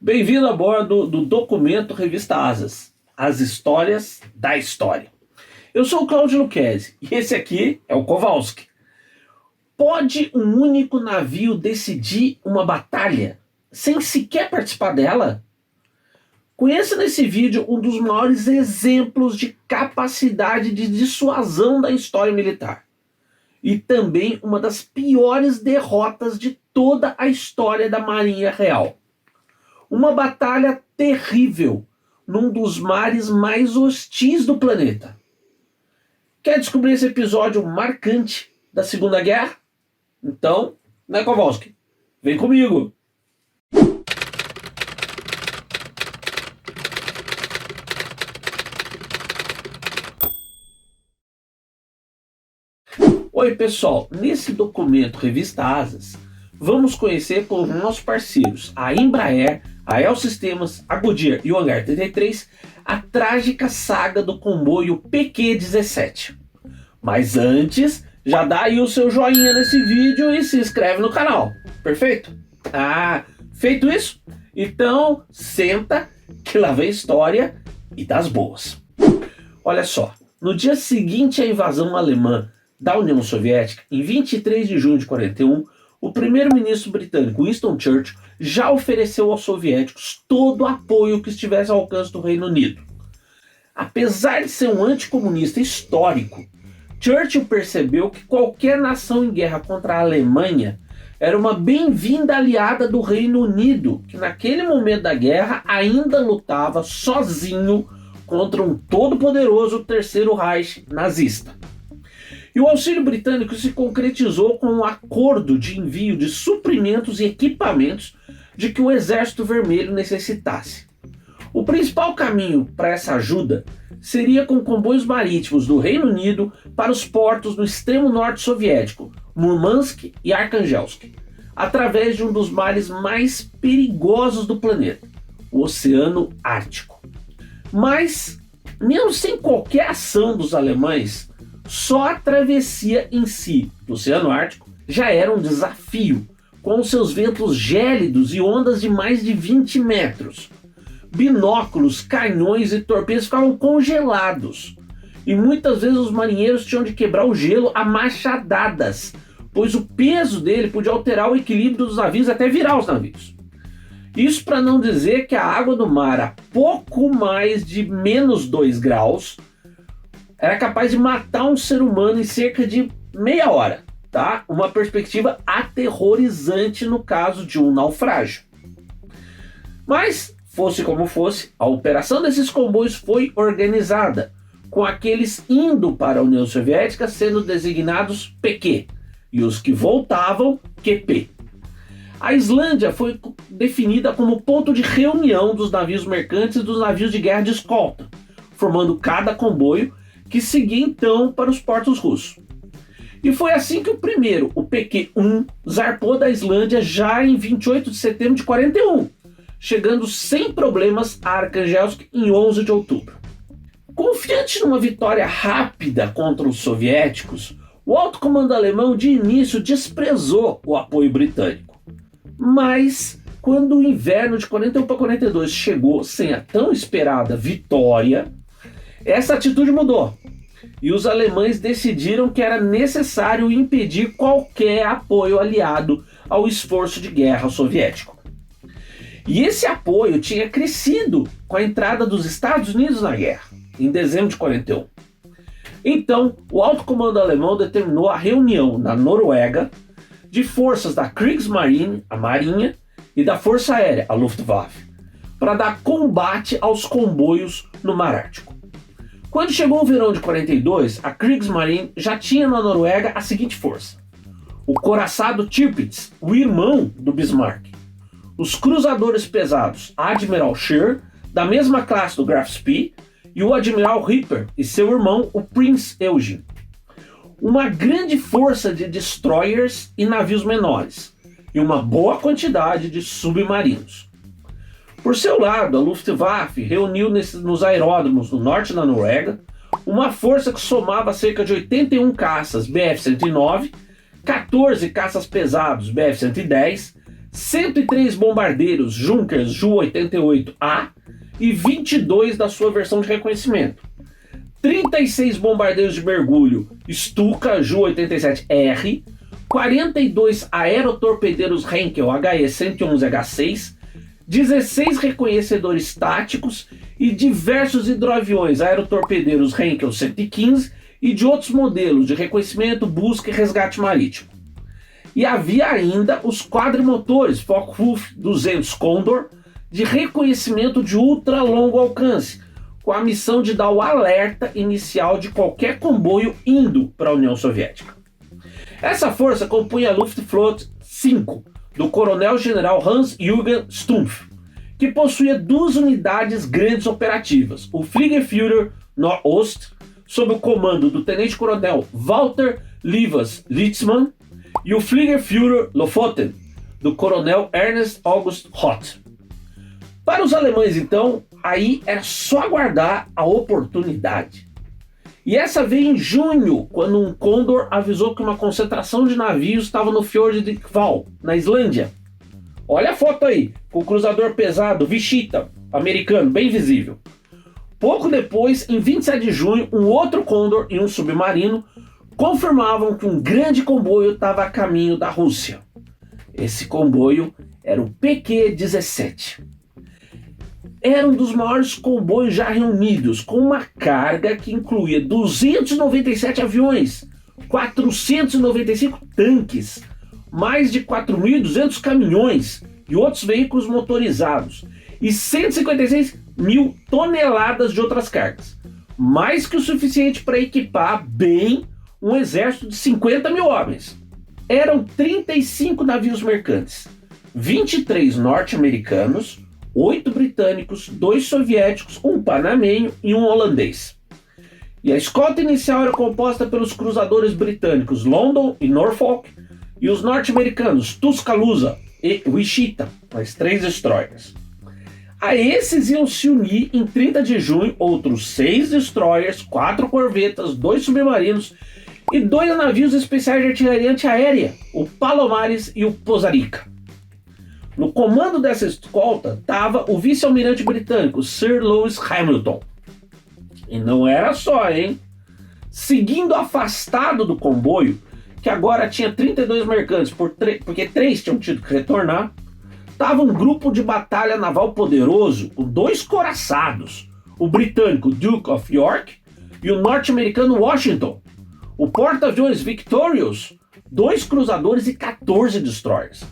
Bem-vindo a bordo do documento Revista Asas, as histórias da história. Eu sou o Cláudio Lucchesi e esse aqui é o Kowalski. Pode um único navio decidir uma batalha sem sequer participar dela? Conheça nesse vídeo um dos maiores exemplos de capacidade de dissuasão da história militar. E também uma das piores derrotas de toda a história da Marinha Real. Uma batalha terrível num dos mares mais hostis do planeta. Quer descobrir esse episódio marcante da Segunda Guerra? Então, né, Kowalski? Vem comigo! Oi pessoal, nesse documento Revista Asas, vamos conhecer com os nossos parceiros, a Embraer, a El Sistemas, a Goodyear e o Hangar 33, a trágica saga do comboio PQ-17. Mas antes, já dá aí o seu joinha nesse vídeo e se inscreve no canal, perfeito? Feito isso? Então, senta que lá vem história e das boas. Olha só, no dia seguinte à invasão alemã da União Soviética, em 23 de junho de 41, o primeiro-ministro britânico Winston Churchill já ofereceu aos soviéticos todo o apoio que estivesse ao alcance do Reino Unido. Apesar de ser um anticomunista histórico, Churchill percebeu que qualquer nação em guerra contra a Alemanha era uma bem-vinda aliada do Reino Unido, que naquele momento da guerra ainda lutava sozinho contra um todo-poderoso Terceiro Reich nazista. E o auxílio britânico se concretizou com um acordo de envio de suprimentos e equipamentos de que o Exército Vermelho necessitasse. O principal caminho para essa ajuda seria com comboios marítimos do Reino Unido para os portos no extremo norte soviético, Murmansk e Arkhangelsk, através de um dos mares mais perigosos do planeta, o Oceano Ártico. Mas, mesmo sem qualquer ação dos alemães, só a travessia em si do Oceano Ártico já era um desafio, com seus ventos gélidos e ondas de mais de 20 metros. Binóculos, canhões e torpedos ficavam congelados. E muitas vezes os marinheiros tinham de quebrar o gelo a machadadas, pois o peso dele podia alterar o equilíbrio dos navios até virar os navios. Isso para não dizer que a água do mar a pouco mais de menos 2 graus era capaz de matar um ser humano em cerca de meia hora, tá? Uma perspectiva aterrorizante no caso de um naufrágio. Mas, fosse como fosse, a operação desses comboios foi organizada, com aqueles indo para a União Soviética sendo designados PQ, e os que voltavam, QP. A Islândia foi definida como ponto de reunião dos navios mercantes e dos navios de guerra de escolta, formando cada comboio que seguia então para os portos russos. E foi assim que o primeiro, o PQ-1, zarpou da Islândia já em 28 de setembro de 41, chegando sem problemas a Arkhangelsk em 11 de outubro. Confiante numa vitória rápida contra os soviéticos, o alto comando alemão de início desprezou o apoio britânico. Mas, quando o inverno de 41 para 42 chegou sem a tão esperada vitória, essa atitude mudou, e os alemães decidiram que era necessário impedir qualquer apoio aliado ao esforço de guerra soviético. E esse apoio tinha crescido com a entrada dos Estados Unidos na guerra, em dezembro de 41. Então, o alto comando alemão determinou a reunião na Noruega de forças da Kriegsmarine, a Marinha, e da Força Aérea, a Luftwaffe, para dar combate aos comboios no Mar Ártico. Quando chegou o verão de 42, a Kriegsmarine já tinha na Noruega a seguinte força: o coraçado Tirpitz, o irmão do Bismarck, os cruzadores pesados Admiral Scheer, da mesma classe do Graf Spee, e o Admiral Ripper e seu irmão, o Prinz Eugen. Uma grande força de destroyers e navios menores, e uma boa quantidade de submarinos. Por seu lado, a Luftwaffe reuniu nos aeródromos do norte da Noruega uma força que somava cerca de 81 caças Bf-109, 14 caças pesados Bf-110, 103 bombardeiros Junkers Ju-88A e 22 da sua versão de reconhecimento, 36 bombardeiros de mergulho Stuka Ju-87R, 42 aerotorpedeiros Heinkel HE-111H6, 16 reconhecedores táticos e diversos hidroaviões aerotorpedeiros Heinkel 115 e de outros modelos de reconhecimento, busca e resgate marítimo. E havia ainda os quadrimotores Focke-Wulf 200 Condor de reconhecimento de ultra longo alcance, com a missão de dar o alerta inicial de qualquer comboio indo para a União Soviética. Essa força compunha a Luftflotte 5, do coronel-general Hans-Jürgen Stumpf, que possuía duas unidades grandes operativas, o Fliegerführer Nordost, sob o comando do tenente-coronel Walter Livas Litzmann, e o Fliegerführer Lofoten, do coronel Ernst August Hoth. Para os alemães, então, aí era só aguardar a oportunidade. E essa veio em junho, quando um Condor avisou que uma concentração de navios estava no Fjord de Kval, na Islândia. Olha a foto aí, com o cruzador pesado Wichita, americano, bem visível. Pouco depois, em 27 de junho, um outro Condor e um submarino confirmavam que um grande comboio estava a caminho da Rússia. Esse comboio era o PQ-17. Era um dos maiores comboios já reunidos, com uma carga que incluía 297 aviões, 495 tanques, mais de 4.200 caminhões e outros veículos motorizados, e 156 mil toneladas de outras cargas, mais que o suficiente para equipar bem um exército de 50 mil homens. Eram 35 navios mercantes, 23 norte-americanos, 8 britânicos, 2 soviéticos, um panamenho e um holandês. E a escolta inicial era composta pelos cruzadores britânicos London e Norfolk e os norte-americanos Tuscaloosa e Wichita, mais 3 destroyers. A esses iam se unir em 30 de junho outros 6 destroyers, 4 corvetas, 2 submarinos e 2 navios especiais de artilharia antiaérea, o Palomares e o Pozarica. No comando dessa escolta estava o vice-almirante britânico Sir Lewis Hamilton. E não era só, hein? Seguindo afastado do comboio, que agora tinha 32 mercantes, porque 3 tinham tido que retornar, estava um grupo de batalha naval poderoso com 2 coraçados, o britânico Duke of York e o norte-americano Washington, o porta-aviões Victorious, 2 cruzadores e 14 destroyers.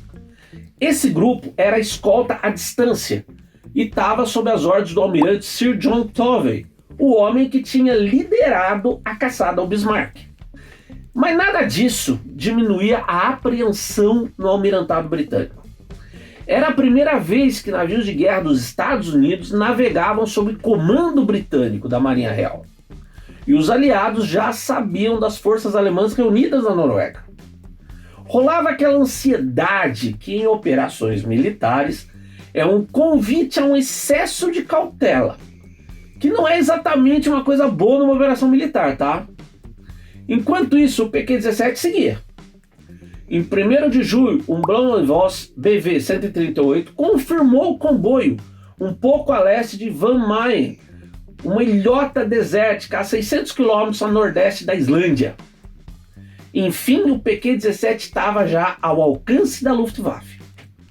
Esse grupo era a escolta à distância e estava sob as ordens do almirante Sir John Tovey, o homem que tinha liderado a caçada ao Bismarck. Mas nada disso diminuía a apreensão no almirantado britânico. Era a primeira vez que navios de guerra dos Estados Unidos navegavam sob comando britânico da Marinha Real. E os aliados já sabiam das forças alemãs reunidas na Noruega. Rolava aquela ansiedade que em operações militares é um convite a um excesso de cautela, que não é exatamente uma coisa boa numa operação militar, tá? Enquanto isso, o PQ-17 seguia. Em 1º de julho, um Blommenvoss BV-138 confirmou o comboio um pouco a leste de Van Mayen, uma ilhota desértica a 600 km a nordeste da Islândia. Enfim, o PQ-17 estava já ao alcance da Luftwaffe.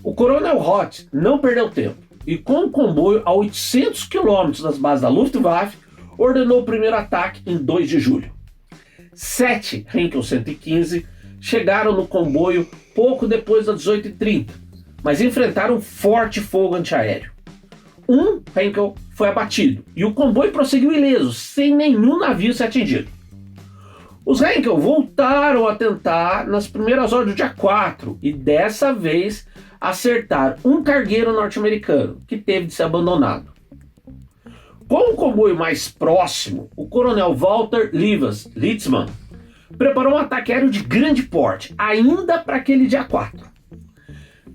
O coronel Hoth não perdeu tempo e, com o comboio a 800 km das bases da Luftwaffe, ordenou o primeiro ataque em 2 de julho. 7 Heinkel 115 chegaram no comboio pouco depois das 18h30, mas enfrentaram um forte fogo antiaéreo. Um Heinkel foi abatido e o comboio prosseguiu ileso, sem nenhum navio ser atingido. Os Heinkel voltaram a tentar nas primeiras horas do dia 4 e dessa vez acertaram um cargueiro norte-americano que teve de ser abandonado. Com o comboio mais próximo, o coronel Walter Livas Litzmann preparou um ataque aéreo de grande porte, ainda para aquele dia 4.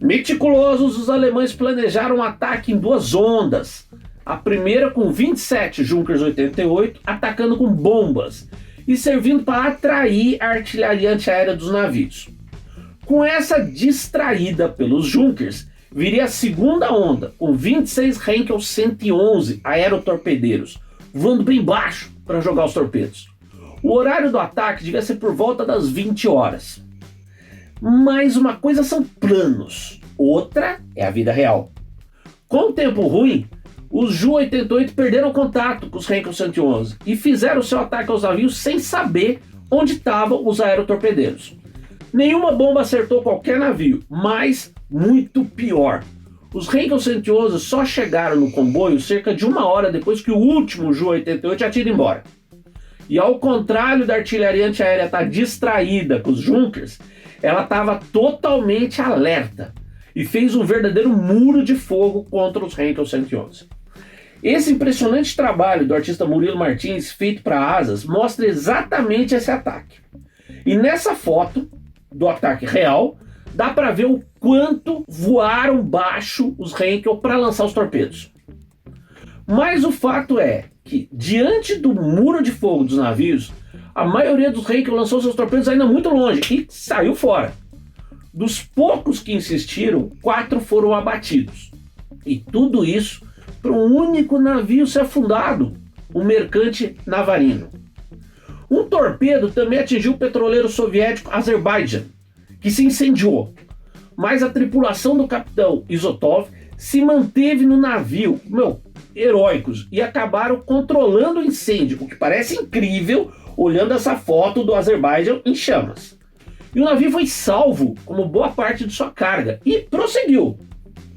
Meticulosos, os alemães planejaram um ataque em 2 ondas. A primeira com 27 Junkers 88 atacando com bombas e servindo para atrair a artilharia antiaérea dos navios. Com essa distraída pelos Junkers, viria a segunda onda, com 26 Heinkel 111 aerotorpedeiros, voando bem baixo para jogar os torpedos. O horário do ataque devia ser por volta das 20 horas. Mas uma coisa são planos, outra é a vida real. Com o tempo ruim, os Ju-88 perderam contato com os Heinkel 111 e fizeram seu ataque aos navios sem saber onde estavam os aerotorpedeiros. Nenhuma bomba acertou qualquer navio, mas muito pior. Os Heinkel 111 só chegaram no comboio cerca de 1 hora depois que o último Ju-88 já tinha ido embora. E ao contrário da artilharia antiaérea estar distraída com os Junkers, ela estava totalmente alerta e fez um verdadeiro muro de fogo contra os Heinkel 111. Esse impressionante trabalho do artista Murilo Martins, feito para Asas, mostra exatamente esse ataque. E nessa foto do ataque real, dá para ver o quanto voaram baixo os Heinkel para lançar os torpedos. Mas o fato é que, diante do muro de fogo dos navios, a maioria dos Heinkel lançou seus torpedos ainda muito longe e saiu fora. Dos poucos que insistiram, 4 foram abatidos. E tudo isso para um único navio ser afundado, o mercante Navarino. Um torpedo também atingiu o petroleiro soviético Azerbaijão, que se incendiou. Mas a tripulação do capitão Izotov se manteve no navio, heróicos, e acabaram controlando o incêndio, o que parece incrível olhando essa foto do Azerbaijão em chamas. E o navio foi salvo como boa parte de sua carga e prosseguiu.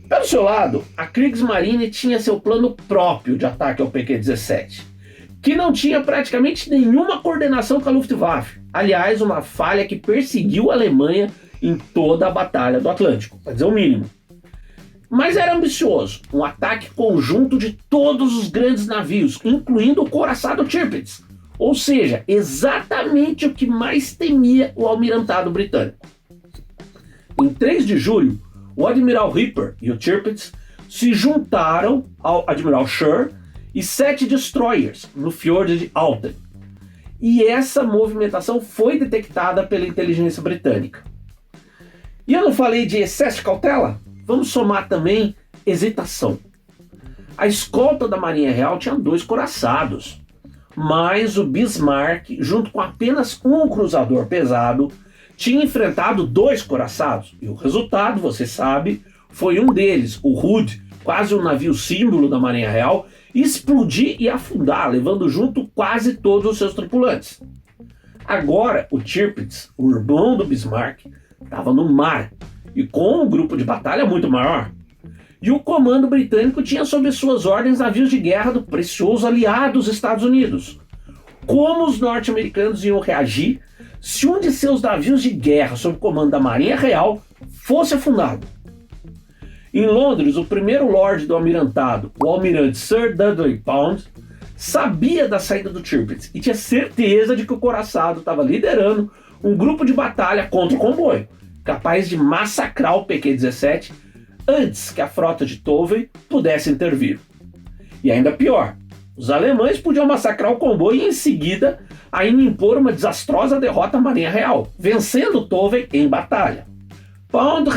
Pelo seu lado, a Kriegsmarine tinha seu plano próprio de ataque ao PQ-17, que não tinha praticamente nenhuma coordenação com a Luftwaffe. Aliás, uma falha que perseguiu a Alemanha em toda a Batalha do Atlântico, para dizer o mínimo. Mas era ambicioso, um ataque conjunto de todos os grandes navios, incluindo o couraçado Tirpitz, ou seja, exatamente o que mais temia o almirantado britânico. Em 3 de julho, o Admiral Ripper e o Tirpitz se juntaram ao Admiral Scheer e 7 destroyers no fiord de Alten. E essa movimentação foi detectada pela inteligência britânica. E eu não falei de excesso de cautela? Vamos somar também hesitação. A escolta da Marinha Real tinha 2 couraçados, mas o Bismarck, junto com apenas um cruzador pesado, tinha enfrentado 2 couraçados. E o resultado, você sabe, foi um deles, o Hood, quase um navio símbolo da Marinha Real, explodir e afundar, levando junto quase todos os seus tripulantes. Agora, o Tirpitz, o irmão do Bismarck, estava no mar e com um grupo de batalha muito maior. E o comando britânico tinha sob suas ordens navios de guerra do precioso aliado dos Estados Unidos. Como os norte-americanos iam reagir se um de seus navios de guerra sob comando da Marinha Real fosse afundado? Em Londres, o primeiro Lorde do Almirantado, o almirante Sir Dudley Pound, sabia da saída do Tirpitz e tinha certeza de que o couraçado estava liderando um grupo de batalha contra o comboio, capaz de massacrar o PQ-17 antes que a frota de Tovey pudesse intervir. E ainda pior, os alemães podiam massacrar o comboio e em seguida ainda impor uma desastrosa derrota à Marinha Real, vencendo Tovey em batalha. Pound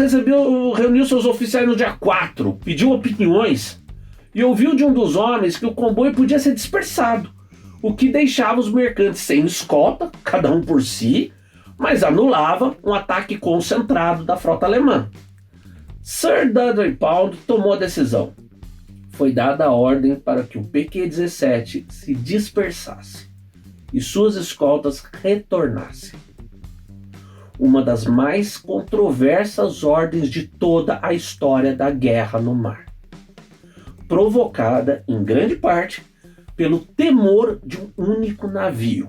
reuniu seus oficiais no dia 4, pediu opiniões e ouviu de um dos homens que o comboio podia ser dispersado, o que deixava os mercantes sem escolta, cada um por si, mas anulava um ataque concentrado da frota alemã. Sir Dudley Pound tomou a decisão. Foi dada a ordem para que o PQ-17 se dispersasse e suas escoltas retornassem. Uma das mais controversas ordens de toda a história da guerra no mar, provocada em grande parte pelo temor de um único navio.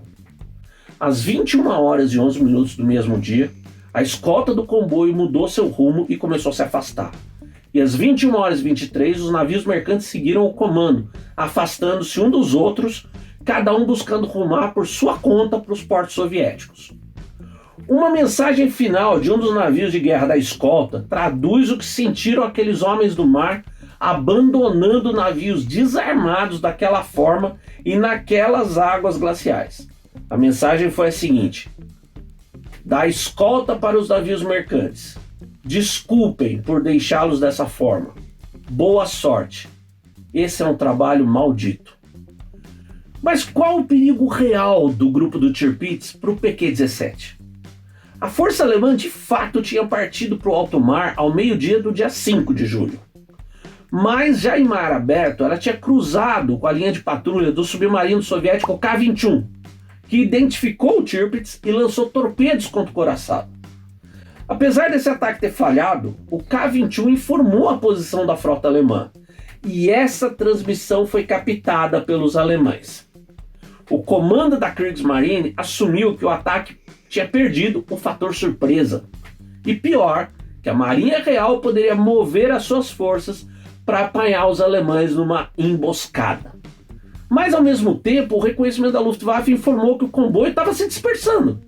Às 21 horas e 11 minutos do mesmo dia, a escolta do comboio mudou seu rumo e começou a se afastar. E às 21 horas e 23, os navios mercantes seguiram o comando, afastando-se um dos outros, cada um buscando rumar por sua conta para os portos soviéticos. Uma mensagem final de um dos navios de guerra da escolta traduz o que sentiram aqueles homens do mar abandonando navios desarmados daquela forma e naquelas águas glaciais. A mensagem foi a seguinte: da escolta para os navios mercantes. Desculpem por deixá-los dessa forma. Boa sorte. Esse é um trabalho maldito. Mas qual o perigo real do grupo do Tirpitz para o PQ-17? A força alemã de fato tinha partido para o alto mar ao meio-dia do dia 5 de julho. Mas já em mar aberto, ela tinha cruzado com a linha de patrulha do submarino soviético K-21, que identificou o Tirpitz e lançou torpedos contra o couraçado. Apesar desse ataque ter falhado, o K-21 informou a posição da frota alemã, e essa transmissão foi captada pelos alemães. O comando da Kriegsmarine assumiu que o ataque tinha perdido o fator surpresa. E pior, que a Marinha Real poderia mover as suas forças para apanhar os alemães numa emboscada. Mas ao mesmo tempo, o reconhecimento da Luftwaffe informou que o comboio estava se dispersando.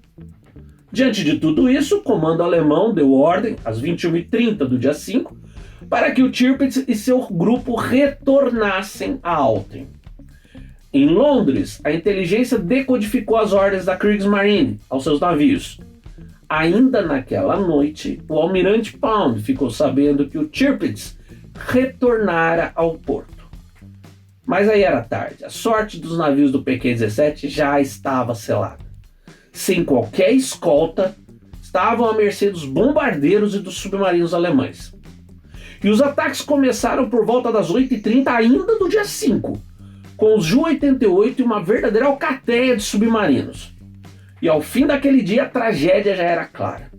Diante de tudo isso, o comando alemão deu ordem, às 21h30 do dia 5, para que o Tirpitz e seu grupo retornassem a Alten. Em Londres, a inteligência decodificou as ordens da Kriegsmarine aos seus navios. Ainda naquela noite, o almirante Pound ficou sabendo que o Tirpitz retornara ao porto. Mas aí era tarde, a sorte dos navios do PQ-17 já estava selada. Sem qualquer escolta, estavam à mercê dos bombardeiros e dos submarinos alemães. E os ataques começaram por volta das 8h30 ainda do dia 5, com os Ju-88 e uma verdadeira alcateia de submarinos. E ao fim daquele dia a tragédia já era clara.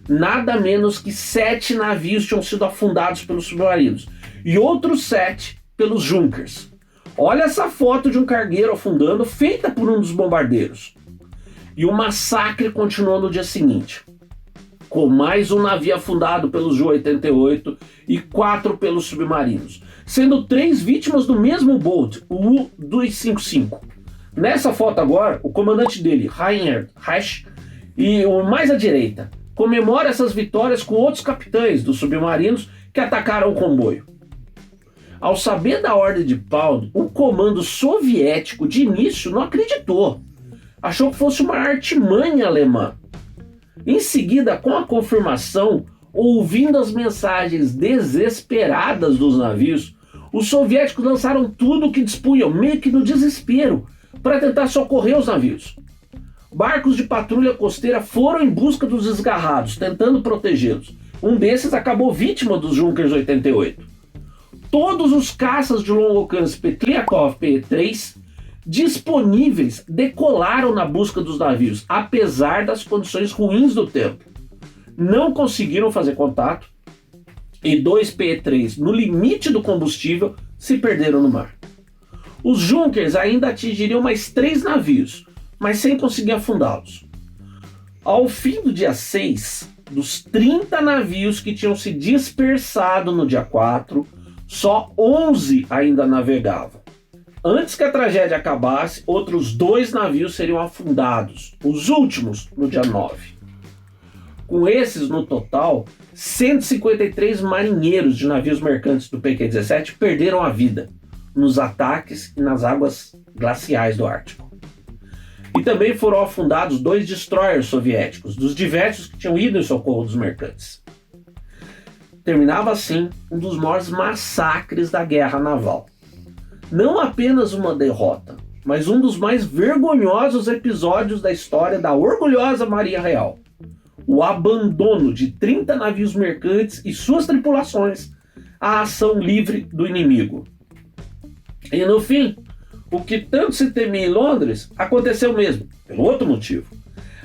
Nada menos que 7 navios tinham sido afundados pelos submarinos e outros 7 pelos Junkers. Olha essa foto de um cargueiro afundando feita por um dos bombardeiros. E o massacre continuou no dia seguinte, com mais um navio afundado pelos Ju-88 e 4 pelos submarinos, sendo 3 vítimas do mesmo Bolt, o U-255. Nessa foto agora, o comandante dele, Reinhard Hesch, e o mais à direita, comemora essas vitórias com outros capitães dos submarinos que atacaram o comboio. Ao saber da ordem de Pound, o comando soviético de início não acreditou. Achou que fosse uma artimanha alemã. Em seguida, com a confirmação, ouvindo as mensagens desesperadas dos navios, os soviéticos lançaram tudo o que dispunham, meio que no desespero, para tentar socorrer os navios. Barcos de patrulha costeira foram em busca dos desgarrados, tentando protegê-los. Um desses acabou vítima dos Junkers 88. Todos os caças de longo alcance Petliakov P-3 disponíveis decolaram na busca dos navios, apesar das condições ruins do tempo. Não conseguiram fazer contato e 2 P-3, no limite do combustível, se perderam no mar. Os Junkers ainda atingiriam mais 3 navios, mas sem conseguir afundá-los. Ao fim do dia 6, dos 30 navios que tinham se dispersado no dia 4, só 11 ainda navegavam. Antes que a tragédia acabasse, outros 2 navios seriam afundados, os últimos no dia 9. Com esses, no total, 153 marinheiros de navios mercantes do PQ-17 perderam a vida nos ataques e nas águas glaciais do Ártico. E também foram afundados 2 destroyers soviéticos, dos diversos que tinham ido em socorro dos mercantes. Terminava assim um dos maiores massacres da guerra naval. Não apenas uma derrota, mas um dos mais vergonhosos episódios da história da orgulhosa Marinha Real. O abandono de 30 navios mercantes e suas tripulações à ação livre do inimigo. E no fim, o que tanto se temia em Londres aconteceu mesmo, pelo outro motivo.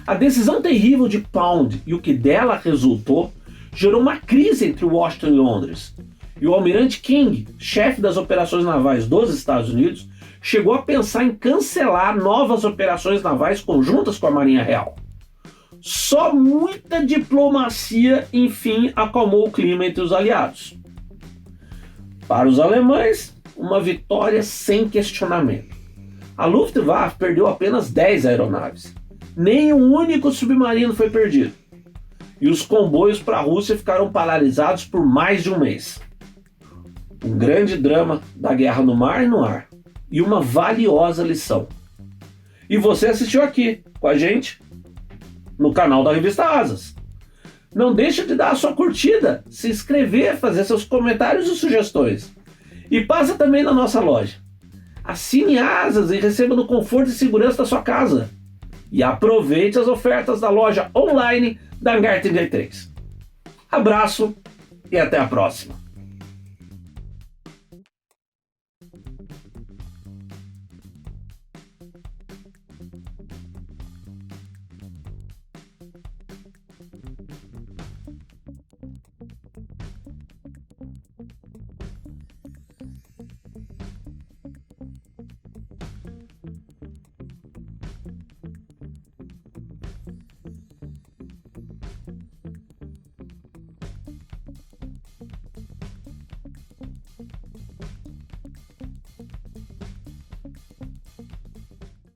A decisão terrível de Pound e o que dela resultou gerou uma crise entre Washington e Londres. E o almirante King, chefe das operações navais dos Estados Unidos, chegou a pensar em cancelar novas operações navais conjuntas com a Marinha Real. Só muita diplomacia, enfim, acalmou o clima entre os aliados. Para os alemães, uma vitória sem questionamento. A Luftwaffe perdeu apenas 10 aeronaves. Nem um único submarino foi perdido. E os comboios para a Rússia ficaram paralisados por mais de um mês. Um grande drama da guerra no mar e no ar. E uma valiosa lição. E você assistiu aqui com a gente no canal da Revista Asas. Não deixe de dar a sua curtida, se inscrever, fazer seus comentários e sugestões. E passa também na nossa loja. Assine Asas e receba no conforto e segurança da sua casa. E aproveite as ofertas da loja online da Hangar 33. Abraço e até a próxima.